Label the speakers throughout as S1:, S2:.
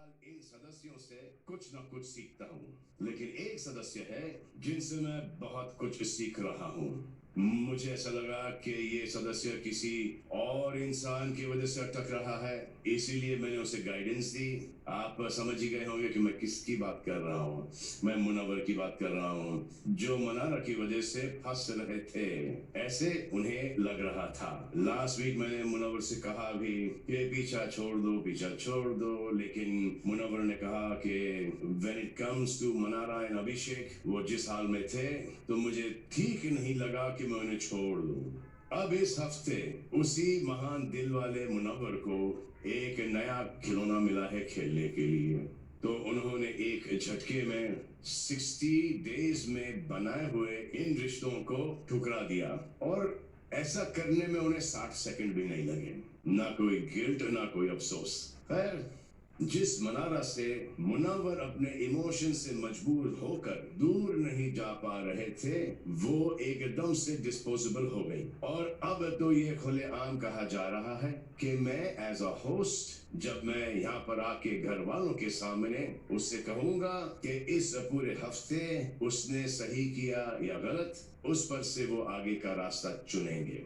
S1: इन सदस्यों से कुछ न कुछ सीखता हूँ, लेकिन एक सदस्य है जिनसे मैं बहुत कुछ सीख रहा हूँ। मुझे ऐसा लगा कि ये सदस्य किसी और इंसान की वजह से अटक रहा है, इसीलिए मैंने उसे गाइडेंस दी। आप समझ ही गए होंगे कि मैं किसकी बात कर रहा हूँ। मैं मुनव्वर की बात कर रहा हूँ, जो मनारा की वजह से फंस रहे थे, ऐसे उन्हें लग रहा था। लास्ट वीक मैंने मुनव्वर से कहा भी कि पीछा छोड़ दो, पीछा छोड़ दो, लेकिन मुनव्वर ने कहा कि when it comes to Mannara and Abhishek, वो जिस हाल में थे तो मुझे ठीक नहीं लगा कि मैं उन्हें छोड़ दूं। अब इस हफ्ते उसी महान दिल वाले मुनव्वर को एक नया खिलौना मिला है खेलने के लिए, तो उन्होंने एक झटके में 60 डेज में बनाए हुए इन रिश्तों को ठुकरा दिया, और ऐसा करने में उन्हें 60 सेकंड भी नहीं लगे। ना कोई गिल्ट, ना कोई अफसोस। खैर, जिस मनारा से मुनव्वर अपने इमोशन से मजबूर होकर दूर नहीं जा पा रहे थे, वो एकदम से डिस्पोजेबल हो गई। और अब तो ये खुलेआम कहा जा रहा है कि मैं एज अ होस्ट, जब मैं यहाँ पर आके घर वालों के सामने उससे कहूंगा कि इस पूरे हफ्ते उसने सही किया या गलत, उस पर से वो आगे का रास्ता चुनेंगे।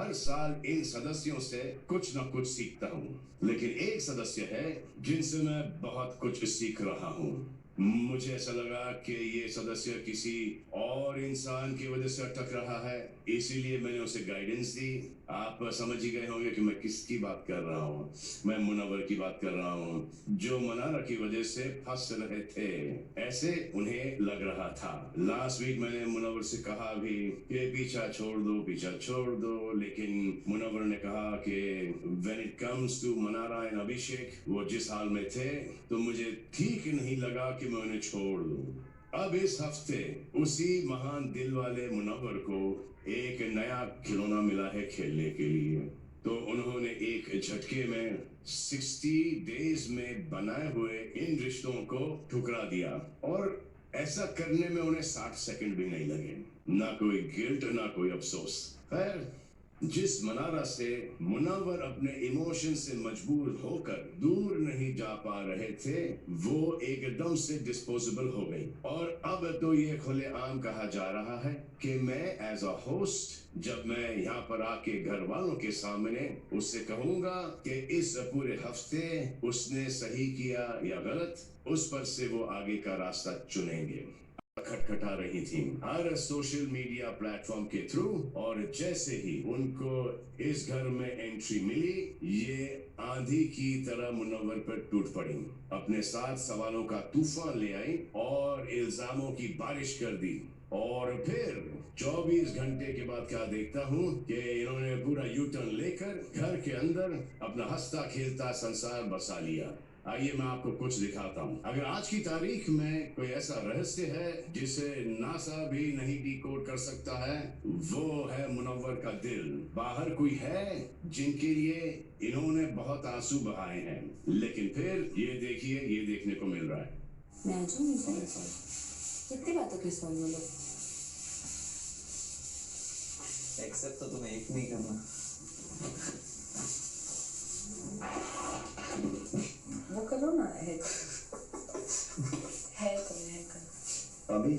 S1: हर साल इन सदस्यों से कुछ न कुछ सीखता हूँ, लेकिन एक सदस्य है जिनसे मैं बहुत कुछ सीख रहा हूँ। मुझे ऐसा लगा कि ये सदस्य किसी और इंसान की वजह से अटक रहा है, इसीलिए मैंने उसे गाइडेंस दी। आप समझ ही गए होंगे कि मैं किसकी बात कर रहा हूँ। मैं मुनव्वर की बात कर रहा हूँ, जो मनारा की वजह से फंस रहे थे, ऐसे उन्हें लग रहा था। लास्ट वीक मैंने मुनव्वर से कहा भी कि पीछा छोड़ दो, पीछा छोड़ दो, लेकिन मुनव्वर ने कहा कि when it comes to Mannara and Abhishek, वो जिस हाल में थे तो मुझे ठीक नहीं लगा कि मैं उन्हें छोड़ दूं। अब इस हफ्ते उसी महान दिल वाले मुनव्वर को एक नया खिलौना मिला है खेलने के लिए, तो उन्होंने एक झटके में 60 डेज में बनाए हुए इन रिश्तों को ठुकरा दिया, और ऐसा करने में उन्हें 60 सेकंड भी नहीं लगे। ना कोई गिल्ट, ना कोई अफसोस। खैर, जिस मनारा से मुनव्वर अपने इमोशन से मजबूर होकर दूर नहीं जा पा रहे थे, वो एकदम से डिस्पोजेबल हो गई। और अब तो ये खुलेआम कहा जा रहा है कि मैं एज अ होस्ट, जब मैं यहाँ पर आके घर वालों के सामने उससे कहूंगा कि इस पूरे हफ्ते उसने सही किया या गलत, उस पर से वो आगे का रास्ता चुनेंगे। खटखटा रही थी हर सोशल मीडिया प्लेटफॉर्म के थ्रू, और जैसे ही उनको इस घर में एंट्री मिली, ये आंधी की तरह मुनव्वर पर टूट पड़ी। अपने साथ सवालों का तूफान ले आई और इल्जामों की बारिश कर दी। और फिर 24 घंटे के बाद क्या देखता हूँ कि इन्होंने पूरा यू टर्न लेकर घर के अंदर अपना हंसता खेलता संसार बसा लिया। आइए मैं आपको कुछ दिखाता हूँ। अगर आज की तारीख में कोई ऐसा रहस्य है जिसे नासा भी नहीं डिकोड कर सकता है, वो है मुनव्वर का दिल। बाहर कोई है जिनके लिए इन्होंने बहुत आंसू बहाए हैं, लेकिन फिर ये देखिए, ये देखने को मिल रहा है।
S2: मैं जो नहीं सही कितनी बातों की सुन लो।
S3: एक्सेप्ट तो तुम्हें एक नहीं करना।
S2: वो करो ना, है करो।
S3: अभी